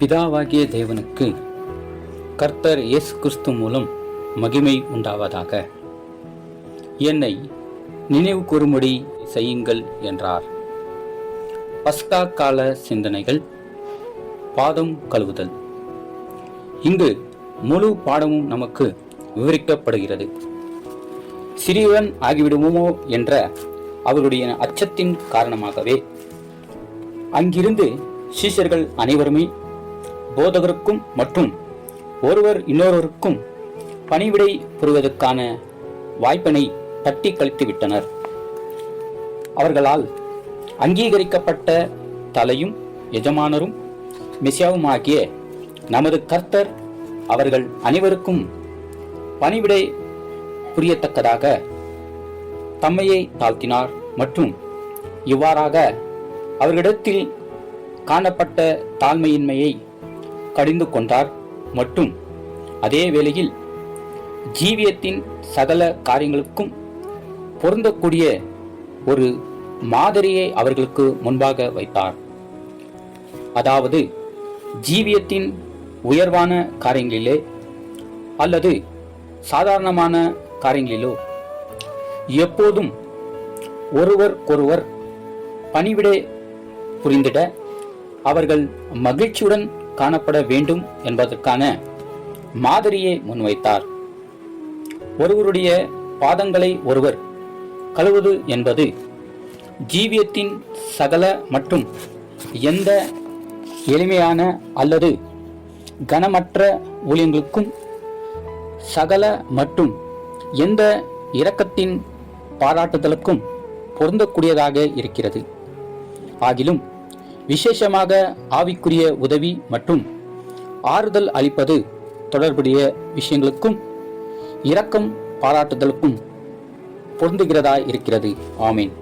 பிதாவாகிய தேவனுக்கு கர்த்தர் இயேசு கிறிஸ்து மூலம் மகிமை உண்டாவதாக. என்னை நினைவு கூறும்படி செய்யுங்கள் என்றார். பஸ்கா கால சிந்தனைகள். பாதம் கழுவுதல். இங்கு முழு பாடமும் நமக்கு விவரிக்கப்படுகிறது. சிறியவன் ஆகிவிடுவோமோ என்ற அவருடைய அச்சத்தின் காரணமாகவே அங்கிருந்து சீஷர்கள் அனைவருமே போதகருக்கும் மற்றும் ஒருவர் இன்னொருவருக்கும் பணிவிடை புரிவதற்கான வாய்ப்பினை தட்டி கழித்து விட்டனர். அவர்களால் அங்கீகரிக்கப்பட்ட தலையும் எஜமானரும் மெசியாவும் ஆகிய நமது கர்த்தர் அவர்கள் அனைவருக்கும் பணிவிடை புரியத்தக்கதாக தம்மையை தாழ்த்தினார் மற்றும் இவ்வாறாக அவர்களிடத்தில் காணப்பட்ட தாழ்மையின்மையை கடிந்து கொண்டார் மற்றும் அதே வேளையில் ஜீவியத்தின் சகல காரியங்களுக்கும் பொருந்தக்கூடிய ஒரு மாதிரியை அவர்களுக்கு முன்பாக வைத்தார். அதாவது ஜீவியத்தின் உயர்வான காரியங்களிலே அல்லது சாதாரணமான காரியங்களிலோ எப்போதும் ஒருவருக்கொருவர் பணிவிடை புரிந்திட அவர்கள் மகிழ்ச்சியுடன் காணப்பட வேண்டும் என்பதற்கான மாதிரியை முன்வைத்தார். ஒருவருடைய பாதங்களை ஒருவர் கழுவுவது என்பது ஜீவியத்தின் சகல மற்றும் எந்த எளிமையான அல்லது கனமற்ற ஊழியங்களுக்கும் சகல மற்றும் எந்த இரக்கத்தின் பாராட்டுதலுக்கும் பொருந்தக்கூடியதாக இருக்கிறது. ஆகிலும் விசேஷமாக ஆவிக்குரிய உதவி மற்றும் ஆறுதல் அளிப்பது தொடர்புடைய விஷயங்களுக்கும் இரக்கம் பாராட்டுதலுக்கும் பொருந்துகிறதா இருக்கிறது. ஆமீன்.